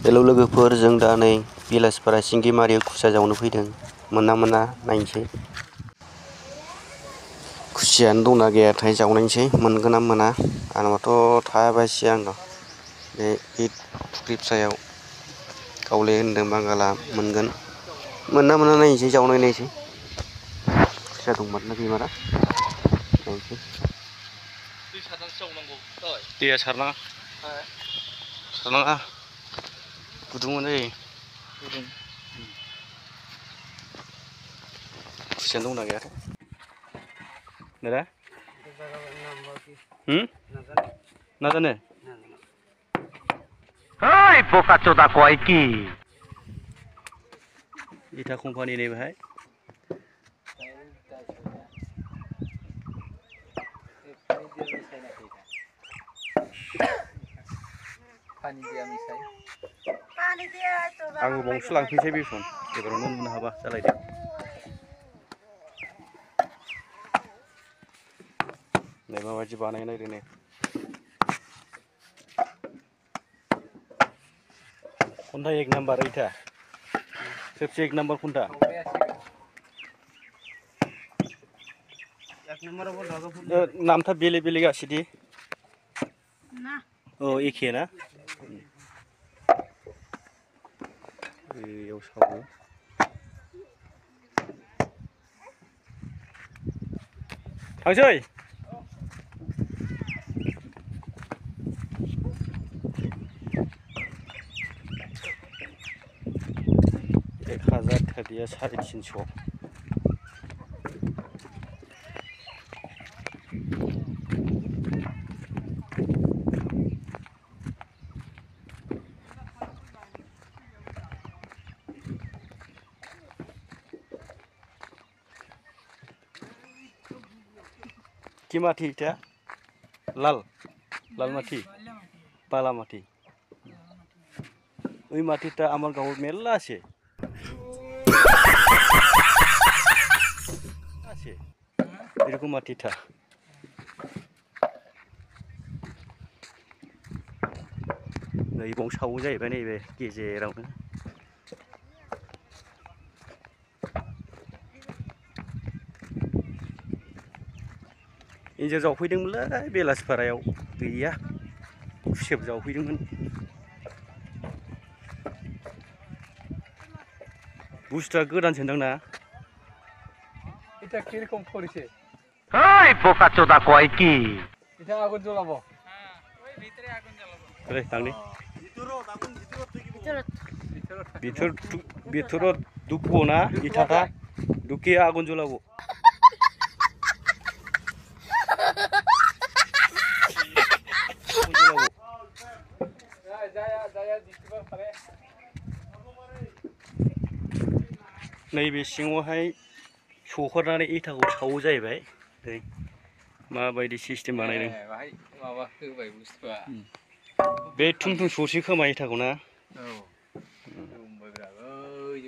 Hello लोगोफोर, जों दा नै बिलासपारा सिंगिमारियाव खुसिया जावनो फैदों। मोना नायनोसै। खुसियानो दंना गैयाथाय जावनायनोसै, मोनगोन ना मोना। आंनावथ' थाबायसै आंनाव बे फुख्रि फिसायाव गावले होनदों बांगाला मोनगोन। मोना नायनोसै, जावनाय नायनोसै। खुसिया दंमारोना गैमारा नायनोसै। दै सारनानैसो जावनांगौ। दैया सारनाङा गुदुङानो जायो। खुसियानो दंना गैयाथाय नेरा नाजानो ओइ बकाचोदा कय की इटा कम्पानि नै बेहाय आंबो बावसो लांफैनोसै बेसन एबारावनो मोननो हाबा जालायदो। नै माबायदि बानायनो नागिरदों नै कौन एक नंबर इटा सबसे एक नंबर कौन नाम था बेलेग बेलेग आसिदी ना ओ एखे ना याव सावो थांसै 1000 थदिया 350 কি মাটি এটা লাল লাল মাটি বালা মাটি ওই মাটিটা আমার গাঁওর মেলা আছে আছে এরকম মাটিটা नै बाव सावो जाहैबाय नैबे गेजेरावनो एन्जर जावफैदोंमोनलै बेलासिपारायाव गैया खुसियाबो जावफैदोंमोन बुस्थुआ गोदानसोदां ना এটা কি রকম করেছে ओइ बकाचोदा कय की এটা আগুন জ্বালাবো হ্যাঁ ওই ভিতরে আগুন জ্বালাবো रे थांनि ভিতৰত দুখবো না ইটাটা দুকিয়া আগুন জ্বলাবো नैबे सिङावहाय सखरनानै इटाखौ सावो जाहैबाय नै माबायदि सिस्टेम बानायदों ভাই माबा होबाय बुस्थुआ बे थुमथुम ससे खोमा इटाखौ ना औ होमबायब्रा ओइ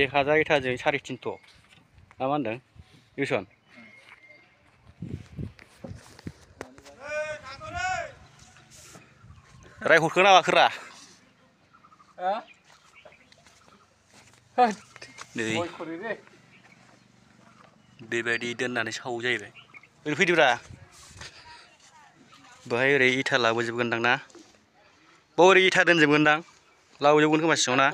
1000 इटाजों 350 ना मा होनदों इउसन रायहरखो ना माखोरा नै बेबायदि दोननानै सावो जाहैबाय ओरै फैदोब्रा बेहाय ओरै इटा लाबोजोबगोनदां ना बाव ओरै इटा दोनजोबगोनदां लाबोजोबगोन खोमा सिङाव ना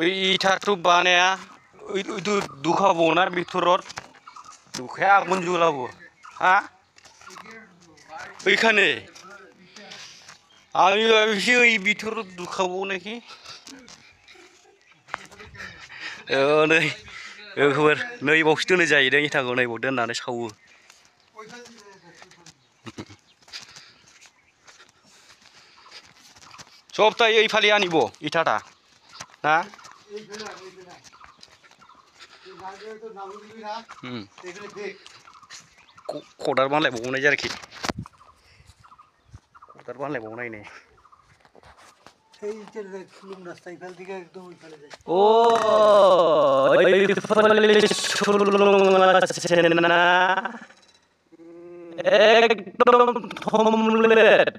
ওই ইটাটো বানায়া ওই দুখাবো না ভিতরত দুখায় আগুন জ্বলাবো হ্যাঁ ওইখানে আমি ভাবছি ওই ভিতরত দুখাবো নাকি नै खबर नै बावसो दोननाय जाहैदों इटाखौ नै बाव दोननानै सावो सप्ताहे ओइ फालि आनिब इटाटा ना खदाल बानलायबावनाय जायाखै পস্টার বানাইबावनाय नै সেই যে ফুলুম রাস্তা ইফাল দিকে একদম ইফালে যায় ও না একদম থমলেট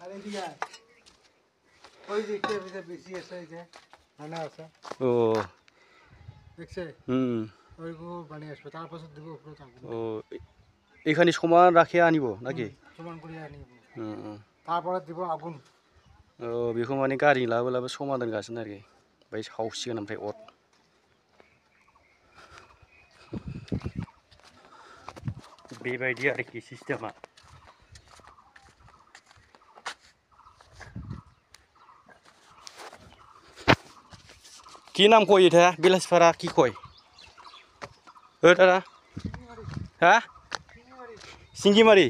আর এদিকে ওই যে একটা বেশি আছে এই যে রানা আছে ও দেখছে ওইগুলো বানিয়ে আসবে তারপর দিব উপরে থাকবে ও এখানে সমান রাখে আনিব নাকি সমান করে আনিব তারপরে দিব আগুন ও बेखौ माने गारि लाबो समान दोनगासिनो आरोखि ओमफ्राय सावसिगोन ओमफ्राय अर बेबायदि आरोखि सिस्टेमा কি নাম কই এটা বিলাসপাড়া কি কই ও দাদা হ্যাঁ सिंगिमारि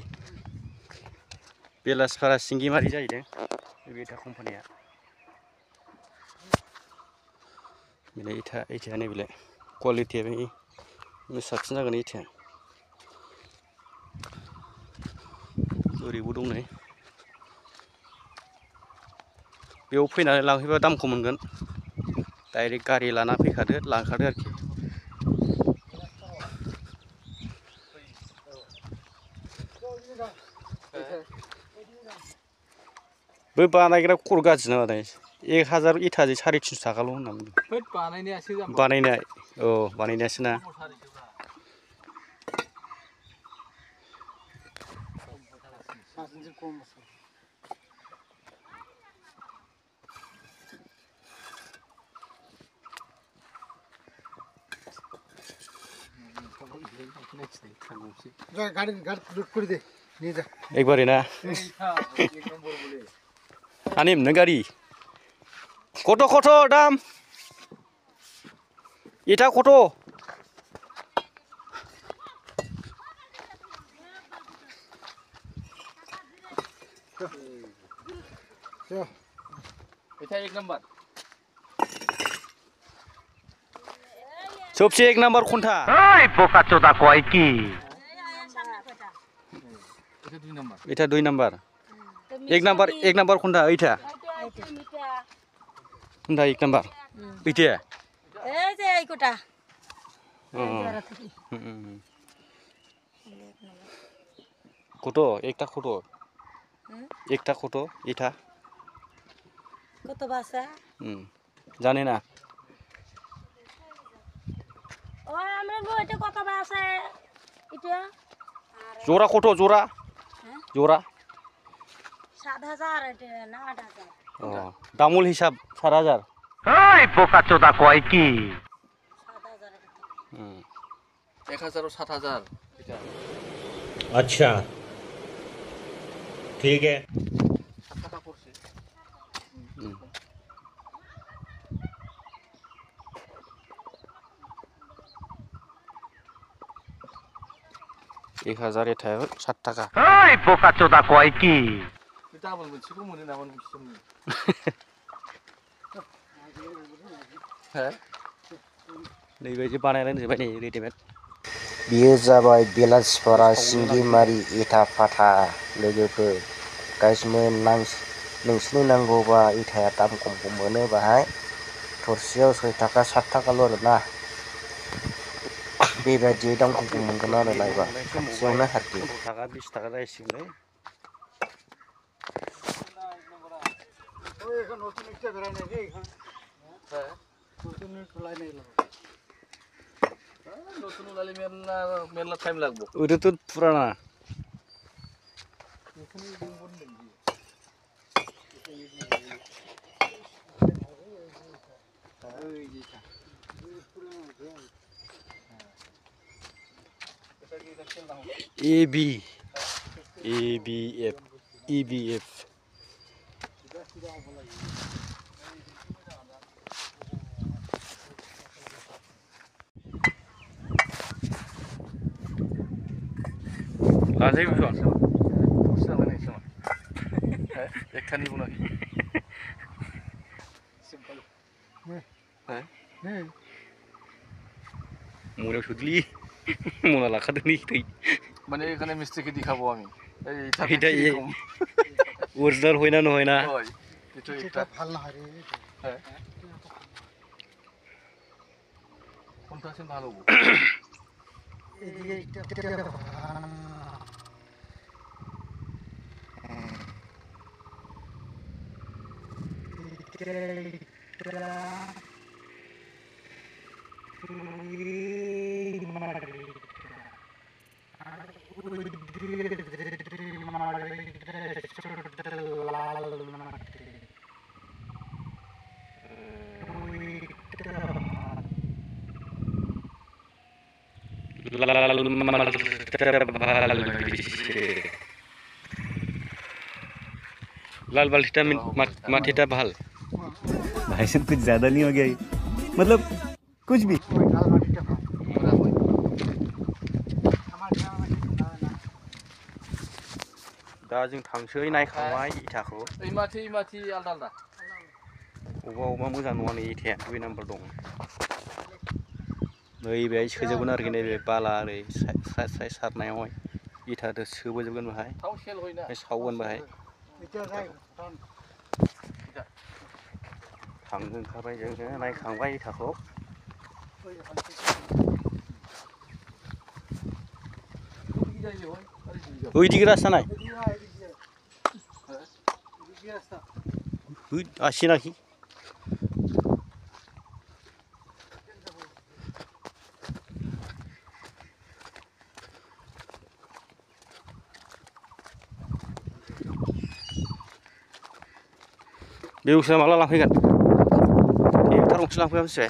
बेलासपारा सिंगिमारि जाहैदों बे इथा कम्पानिया बेलाय इथाया नैबेलाय क्वालिटिया बे साबसिन जागोन इथाया ओरैबो दं नै बेयाव फैनानै लांफैबा दामखौ मोनगोन डाइरेक्ट गारि लाना फैखादो लांखादो आरोखि बै बानायग्रा खर' गाज्रि नामा दायो 1000 इथाजों 350 थाखाल' होनना बुंदों बानायनायासो जाम्बा बानायनाय औ बानायनायासो ना কম আছে গাড়ি লুট করে দে নিয়ে যা একবারে না আনিম না গাড়ি কত কত দাম এটা কত এটা 1 নাম্বার सबसे 1 নাম্বার কোনটা ওই পোকা চোদা কয় কি এটা 2 নাম্বার এটা 2 নাম্বার 1 নাম্বার কোনটা এইটা কোনটা 1 নাম্বার এইটা এই যে এই কোটা কত একটা কত একটা কত এটা কত বাসা জানি না ওই আমরা বইতে কত বাসা এটা জোড়া কত জোড়া জোড়া 7000 এটা না 8000 দামুল হিসাব 4000 ওই পোকা চোদা কয় কি 7000 1000 ও 7000 এটা अच्छा ठीक है 7 টাকা পড়ছে 1000 এটায় 60 টাকা ওই পোকা চোদা কয় কি এটা আবার বলছিও মনে না আমার বুঝছিস না হ্যাঁ नैबायदि बानायनानै जोबाय नै रेडिमेड बियो जाबाय बेलासपारा सिंगिमारि इथा फाथा लोगोफोर गाइसमोन नोंसिनो नांगौबा इथाया दाम खमखौ मोनो बाहाय थरसेयाव 6 टाका 7 टाकाल' आरोना बेबायदि दाम खमखौ मोनगोन आरो लायबा खाथियावनो हारखि 15 टाका 20 টাকা जाहैसिगोनलै ওই এখন নতুন একটা বেরাই নাই রে এখন হ্যাঁ নতুন খোলাই নাই নতুন লালি মেলা টাইম লাগবে ওটা তো পুরানা EBF लासै बेसेबां जालायनाय समा एकथानिबो नाखि 네. मोनायाव सोदोलै মনা লাখাতে নি তুই মানে এখানে মিস্ত্রিকে দেখাবো আমি এই এটা অরিজিনাল হয় না নহয় না হয় এটা এটা ভাল নহয় রে হ্যাঁ কোনটা আছে ভালো হবো এদিকে लाल बाल्टीटा माटीटा ভাল भाई साहब कुछ ज्यादा नहीं हो गया ये? मतलब कुछ भी লাল মাটিটা ভাল মোরা হয় আমার গ্রামে না दा जों थांसै नायखांबाय इथाखौ এই মাটি আলাদা আলাদা अबा मोजां नङा नै इथाया 2 नाम्बार दं नैबेहाय सोजोबगोन आरोखि नैबे बाला ओरै साइ सारनायावहाय इथादो सोबोजोबगोन बाहाय थाव सेल হই না सावगोन बाहाय এটা যাই थांनो ओंखारबाय जोङो नायखांबाय इथाखौ কি যাই হয় আরে জি যাও ओइदिকে रास्ता নাই এদিকে রাস্তা ওই আসি নাকি बेवसा माला लांफैगोन ट्रेक्टर गंसे लांफैबा बेसे